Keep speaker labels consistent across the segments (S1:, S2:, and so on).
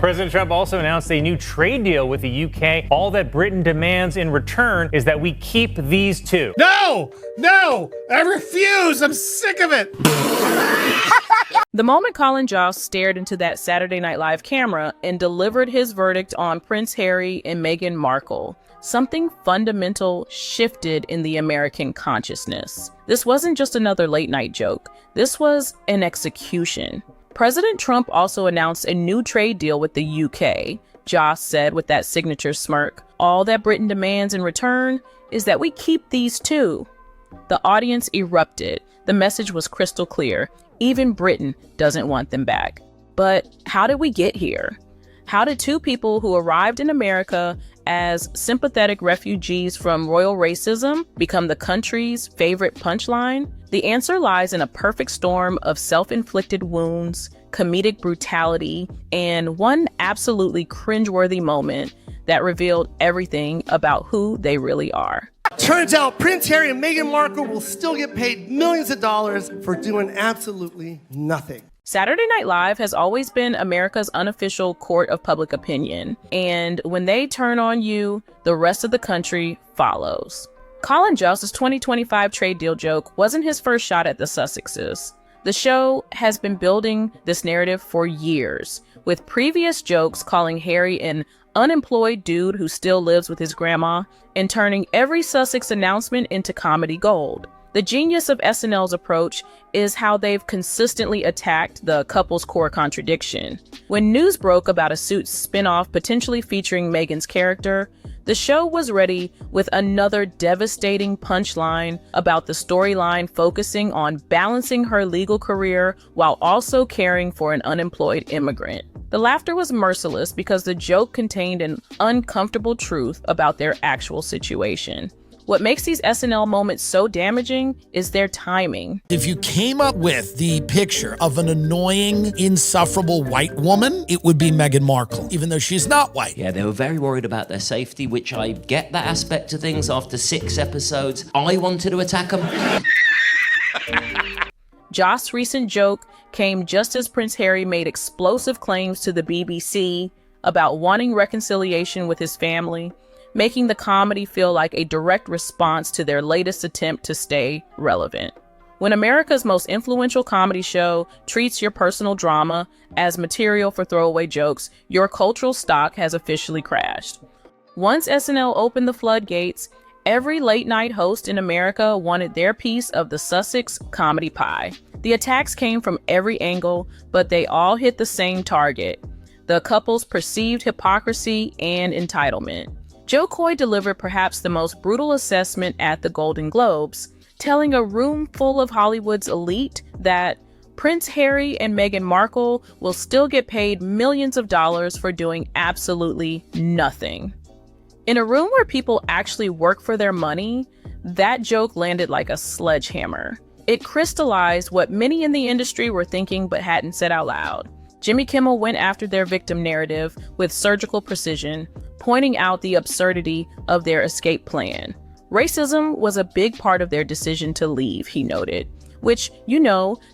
S1: President Trump also announced a new trade deal with the UK. All that Britain demands in return is that we keep these two.
S2: No! No! I refuse! I'm sick of it!
S3: The moment Colin Jost stared into that Saturday Night Live camera and delivered his verdict on Prince Harry and Meghan Markle, something fundamental shifted in the American consciousness. This wasn't just another late-night joke. This was an execution. President Trump also announced a new trade deal with the UK. Jost said with that signature smirk, "All that Britain demands in return is that we keep these two." The audience erupted. The message was crystal clear. Even Britain doesn't want them back. But how did we get here? How did two people who arrived in America as sympathetic refugees from royal racism become the country's favorite punchline? The answer lies in a perfect storm of self-inflicted wounds, comedic brutality, and one absolutely cringe-worthy moment that revealed everything about who they really are.
S2: Turns out Prince Harry and Meghan Markle will still get paid millions of dollars for doing absolutely nothing.
S3: Saturday Night Live has always been America's unofficial court of public opinion, and when they turn on you, the rest of the country follows. Colin Jost's 2025 trade deal joke wasn't his first shot at the Sussexes. The show has been building this narrative for years, with previous jokes calling Harry an unemployed dude who still lives with his grandma and turning every Sussex announcement into comedy gold. The genius of SNL's approach is how they've consistently attacked the couple's core contradiction. When news broke about a Suits spinoff potentially featuring Meghan's character, the show was ready with another devastating punchline about the storyline focusing on balancing her legal career while also caring for an unemployed immigrant. The laughter was merciless because the joke contained an uncomfortable truth about their actual situation. What makes these SNL moments so damaging is their timing.
S4: If you came up with the picture of an annoying, insufferable white woman, it would be Meghan Markle, even though she's not white.
S5: Yeah, they were very worried about their safety, which I get that aspect of things after 6 episodes. I wanted to attack them.
S3: Jost's recent joke came just as Prince Harry made explosive claims to the BBC about wanting reconciliation with his family, making the comedy feel like a direct response to their latest attempt to stay relevant. When America's most influential comedy show treats your personal drama as material for throwaway jokes, your cultural stock has officially crashed. Once SNL opened the floodgates, every late-night host in America wanted their piece of the Sussex comedy pie. The attacks came from every angle, but they all hit the same target: the couple's perceived hypocrisy and entitlement. Joe Coy delivered perhaps the most brutal assessment at the Golden Globes, telling a room full of Hollywood's elite that Prince Harry and Meghan Markle will still get paid millions of dollars for doing absolutely nothing. In a room where people actually work for their money, that joke landed like a sledgehammer. It crystallized what many in the industry were thinking but hadn't said out loud. Jimmy Kimmel went after their victim narrative with surgical precision, pointing out the absurdity of their escape plan. Racism was a big part of their decision to leave, he noted, which,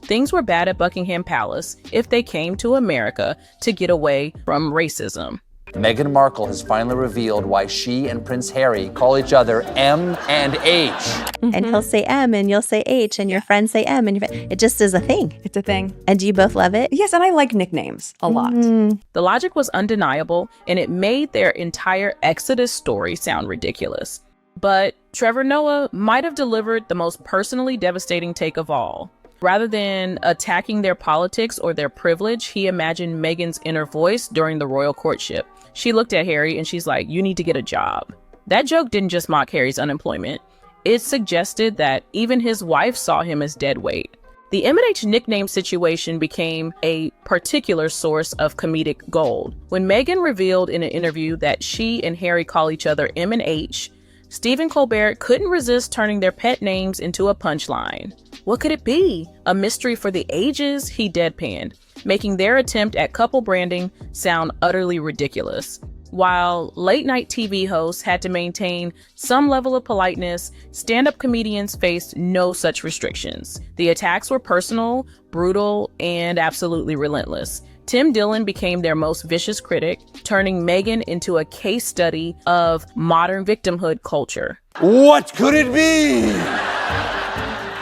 S3: things were bad at Buckingham Palace if they came to America to get away from racism.
S6: Meghan Markle has finally revealed why she and Prince Harry call each other M and H.
S7: Mm-hmm. And he'll say M and you'll say H and your friends say M and it just is a thing.
S8: It's a thing.
S7: And do you both love it?
S8: Yes, and I like nicknames a lot.
S3: The logic was undeniable, and it made their entire Exodus story sound ridiculous. But Trevor Noah might have delivered the most personally devastating take of all. Rather than attacking their politics or their privilege, he imagined Meghan's inner voice during the royal courtship. She looked at Harry and she's like, "You need to get a job." That joke didn't just mock Harry's unemployment. It suggested that even his wife saw him as dead weight. The M&H nickname situation became a particular source of comedic gold. When Meghan revealed in an interview that she and Harry call each other M and H, Stephen Colbert couldn't resist turning their pet names into a punchline. What could it be? A mystery for the ages, he deadpanned, making their attempt at couple branding sound utterly ridiculous. While late-night TV hosts had to maintain some level of politeness, stand-up comedians faced no such restrictions. The attacks were personal, brutal, and absolutely relentless. Tim Dillon became their most vicious critic, turning Meghan into a case study of modern victimhood culture.
S9: What could it be?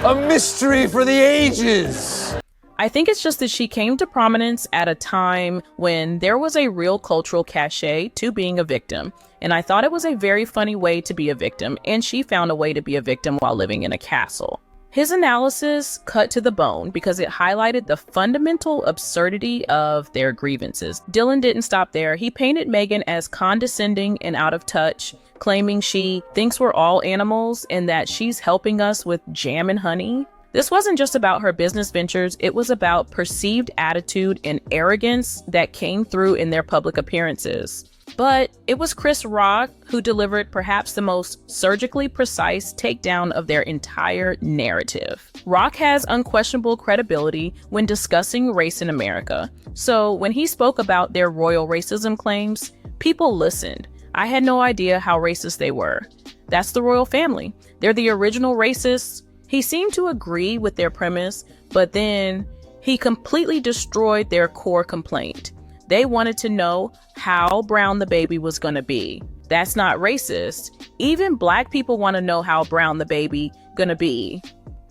S9: A mystery for the ages.
S3: I think it's just that she came to prominence at a time when there was a real cultural cachet to being a victim. And I thought it was a very funny way to be a victim, and she found a way to be a victim while living in a castle. His analysis cut to the bone because it highlighted the fundamental absurdity of their grievances. Dillon didn't stop there. He painted Meghan as condescending and out of touch, claiming she thinks we're all animals and that she's helping us with jam and honey. This wasn't just about her business ventures, it was about perceived attitude and arrogance that came through in their public appearances. But it was Chris Rock who delivered perhaps the most surgically precise takedown of their entire narrative. Rock has unquestionable credibility when discussing race in America. So when he spoke about their royal racism claims, people listened. I had no idea how racist they were. That's the royal family. They're the original racists. He seemed to agree with their premise, but then he completely destroyed their core complaint. They wanted to know how brown the baby was going to be. That's not racist. Even Black people want to know how brown the baby going to be.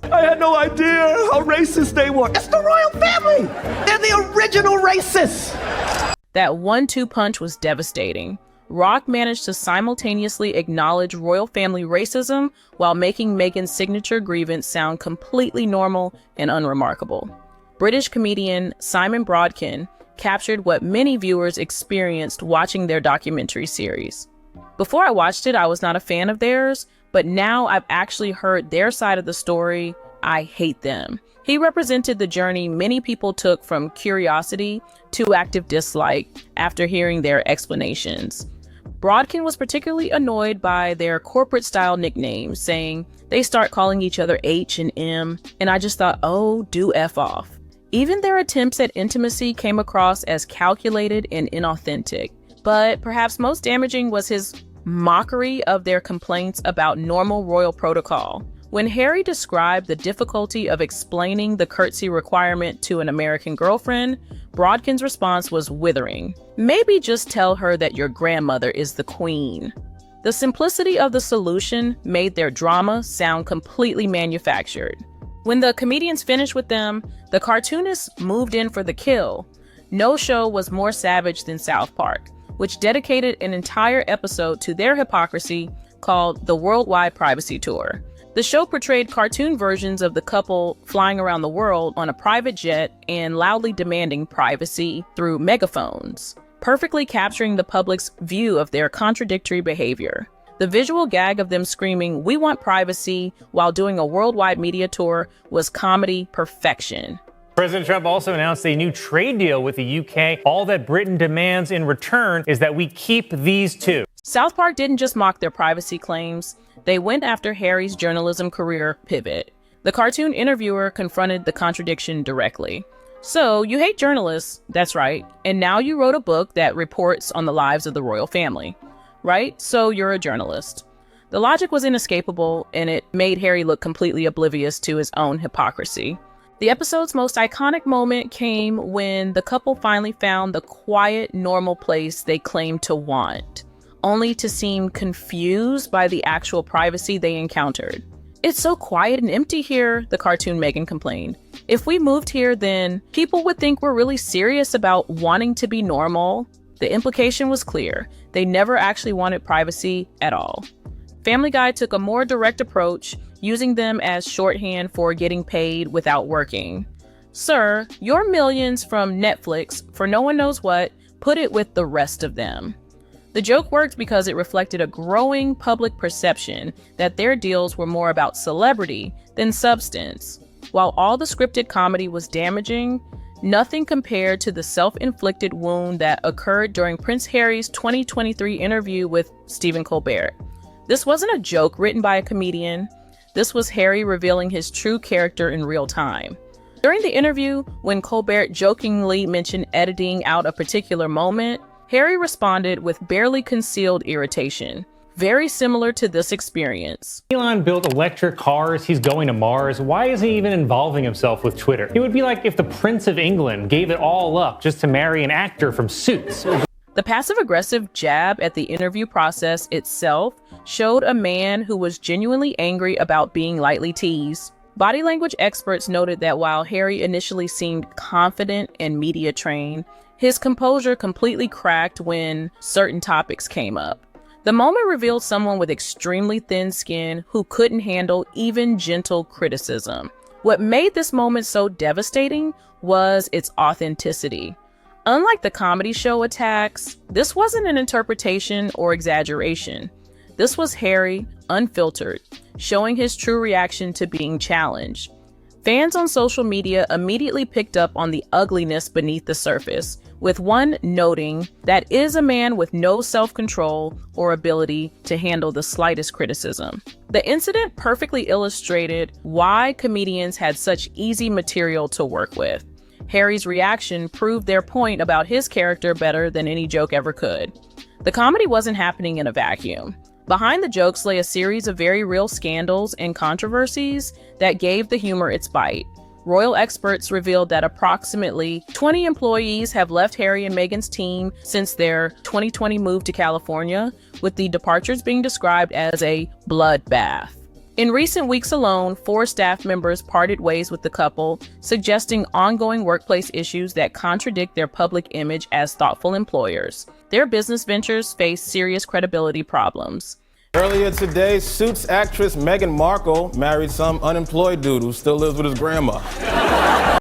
S2: I had no idea how racist they were. It's the royal family. They're the original racists.
S3: That 1-2 punch was devastating. Rock managed to simultaneously acknowledge royal family racism while making Meghan's signature grievance sound completely normal and unremarkable. British comedian Simon Brodkin captured what many viewers experienced watching their documentary series. Before I watched it, I was not a fan of theirs, but now I've actually heard their side of the story. I hate them. He represented the journey many people took from curiosity to active dislike after hearing their explanations. Brodkin was particularly annoyed by their corporate-style nicknames, saying they start calling each other H and M, and I just thought, oh, do F off. Even their attempts at intimacy came across as calculated and inauthentic. But perhaps most damaging was his mockery of their complaints about normal royal protocol. When Harry described the difficulty of explaining the curtsy requirement to an American girlfriend, Brodkin's response was withering. Maybe just tell her that your grandmother is the queen. The simplicity of the solution made their drama sound completely manufactured. When the comedians finished with them, the cartoonists moved in for the kill. No show was more savage than South Park, which dedicated an entire episode to their hypocrisy called the Worldwide Privacy Tour. The show portrayed cartoon versions of the couple flying around the world on a private jet and loudly demanding privacy through megaphones, perfectly capturing the public's view of their contradictory behavior. The visual gag of them screaming, "We want privacy," while doing a worldwide media tour was comedy perfection.
S1: President Trump also announced a new trade deal with the UK. All that Britain demands in return is that we keep these two.
S3: South Park didn't just mock their privacy claims, they went after Harry's journalism career pivot. The cartoon interviewer confronted the contradiction directly. So, you hate journalists, that's right, and now you wrote a book that reports on the lives of the royal family, right? So you're a journalist. The logic was inescapable, and it made Harry look completely oblivious to his own hypocrisy. The episode's most iconic moment came when the couple finally found the quiet, normal place they claimed to want, only to seem confused by the actual privacy they encountered. "It's so quiet and empty here," the cartoon Meghan complained. "If we moved here, then people would think we're really serious about wanting to be normal." The implication was clear. They never actually wanted privacy at all. Family Guy took a more direct approach, using them as shorthand for getting paid without working. "Sir, your millions from Netflix, for no one knows what, put it with the rest of them." The joke worked because it reflected a growing public perception that their deals were more about celebrity than substance. While all the scripted comedy was damaging, nothing compared to the self-inflicted wound that occurred during Prince Harry's 2023 interview with Stephen Colbert. This wasn't a joke written by a comedian. This was Harry revealing his true character in real time. During the interview, when Colbert jokingly mentioned editing out a particular moment, Harry responded with barely concealed irritation, very similar to this experience.
S1: Elon built electric cars, he's going to Mars. Why isn't he even involving himself with Twitter? It would be like if the Prince of England gave it all up just to marry an actor from Suits.
S3: The passive-aggressive jab at the interview process itself showed a man who was genuinely angry about being lightly teased. Body language experts noted that while Harry initially seemed confident and media-trained, his composure completely cracked when certain topics came up. The moment revealed someone with extremely thin skin who couldn't handle even gentle criticism. What made this moment so devastating was its authenticity. Unlike the comedy show attacks, this wasn't an interpretation or exaggeration. This was Harry, unfiltered, showing his true reaction to being challenged. Fans on social media immediately picked up on the ugliness beneath the surface, with one noting that is a man with no self-control or ability to handle the slightest criticism. The incident perfectly illustrated why comedians had such easy material to work with. Harry's reaction proved their point about his character better than any joke ever could. The comedy wasn't happening in a vacuum. Behind the jokes lay a series of very real scandals and controversies that gave the humor its bite. Royal experts revealed that approximately 20 employees have left Harry and Meghan's team since their 2020 move to California, with the departures being described as a bloodbath. In recent weeks alone, 4 staff members parted ways with the couple, suggesting ongoing workplace issues that contradict their public image as thoughtful employers. Their business ventures face serious credibility problems.
S10: Earlier today, Suits actress Meghan Markle married some unemployed dude who still lives with his grandma.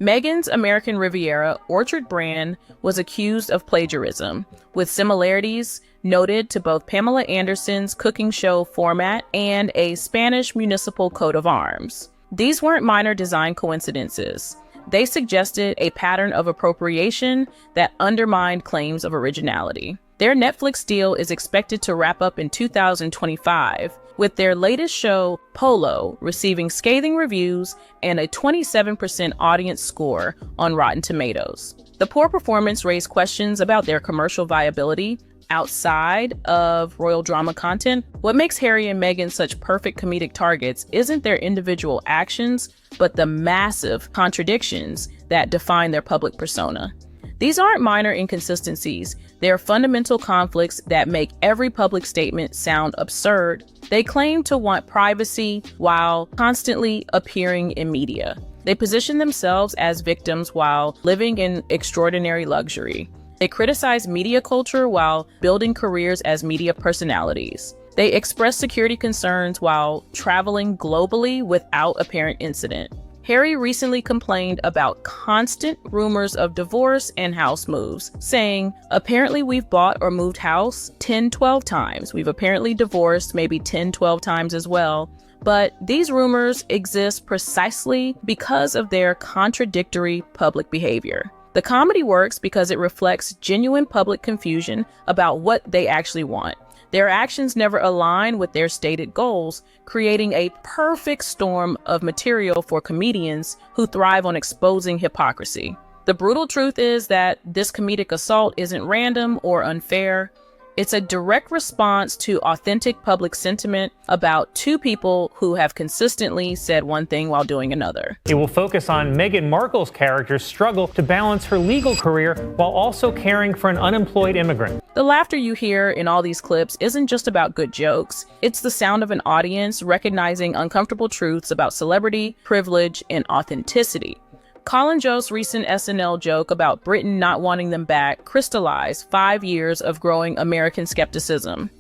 S3: Meghan's American Riviera Orchard brand was accused of plagiarism, with similarities noted to both Pamela Anderson's cooking show format and a Spanish municipal coat of arms. These weren't minor design coincidences. They suggested a pattern of appropriation that undermined claims of originality. Their Netflix deal is expected to wrap up in 2025, with their latest show, Polo, receiving scathing reviews and a 27% audience score on Rotten Tomatoes. The poor performance raised questions about their commercial viability outside of royal drama content. What makes Harry and Meghan such perfect comedic targets isn't their individual actions, but the massive contradictions that define their public persona. These aren't minor inconsistencies. They are fundamental conflicts that make every public statement sound absurd. They claim to want privacy while constantly appearing in media. They position themselves as victims while living in extraordinary luxury. They criticize media culture while building careers as media personalities. They express security concerns while traveling globally without apparent incident. Harry recently complained about constant rumors of divorce and house moves, saying, "Apparently we've bought or moved house 10-12 times. We've apparently divorced maybe 10-12 times as well." But these rumors exist precisely because of their contradictory public behavior. The comedy works because it reflects genuine public confusion about what they actually want. Their actions never align with their stated goals, creating a perfect storm of material for comedians who thrive on exposing hypocrisy. The brutal truth is that this comedic assault isn't random or unfair. It's a direct response to authentic public sentiment about two people who have consistently said one thing while doing another.
S1: It will focus on Meghan Markle's character's struggle to balance her legal career while also caring for an unemployed immigrant.
S3: The laughter you hear in all these clips isn't just about good jokes. It's the sound of an audience recognizing uncomfortable truths about celebrity, privilege, and authenticity. Colin Jost's recent SNL joke about Britain not wanting them back crystallized 5 years of growing American skepticism.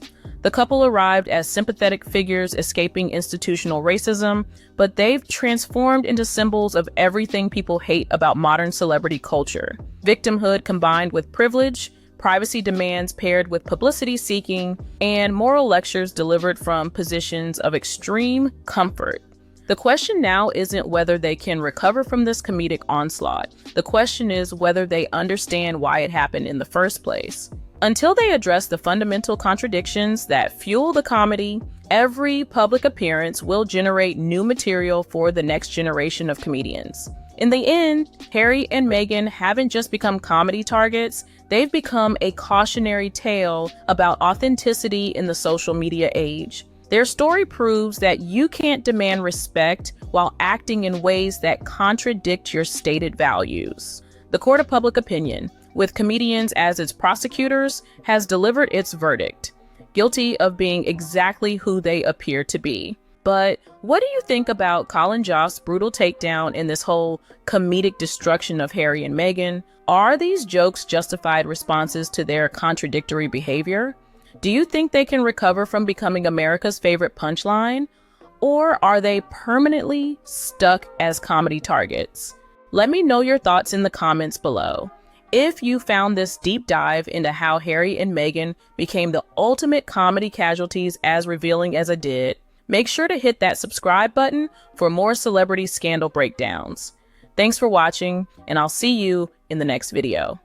S3: The couple arrived as sympathetic figures escaping institutional racism, but they've transformed into symbols of everything people hate about modern celebrity culture. Victimhood combined with privilege, privacy demands paired with publicity seeking, and moral lectures delivered from positions of extreme comfort. The question now isn't whether they can recover from this comedic onslaught. The question is whether they understand why it happened in the first place. Until they address the fundamental contradictions that fuel the comedy, every public appearance will generate new material for the next generation of comedians. In the end, Harry and Meghan haven't just become comedy targets, they've become a cautionary tale about authenticity in the social media age. Their story proves that you can't demand respect while acting in ways that contradict your stated values. The court of public opinion, with comedians as its prosecutors, has delivered its verdict, guilty of being exactly who they appear to be. But what do you think about Colin Jost's brutal takedown in this whole comedic destruction of Harry and Meghan? Are these jokes justified responses to their contradictory behavior? Do you think they can recover from becoming America's favorite punchline? Or are they permanently stuck as comedy targets? Let me know your thoughts in the comments below. If you found this deep dive into how Harry and Meghan became the ultimate comedy casualties as revealing as it did, make sure to hit that subscribe button for more celebrity scandal breakdowns. Thanks for watching, and I'll see you in the next video.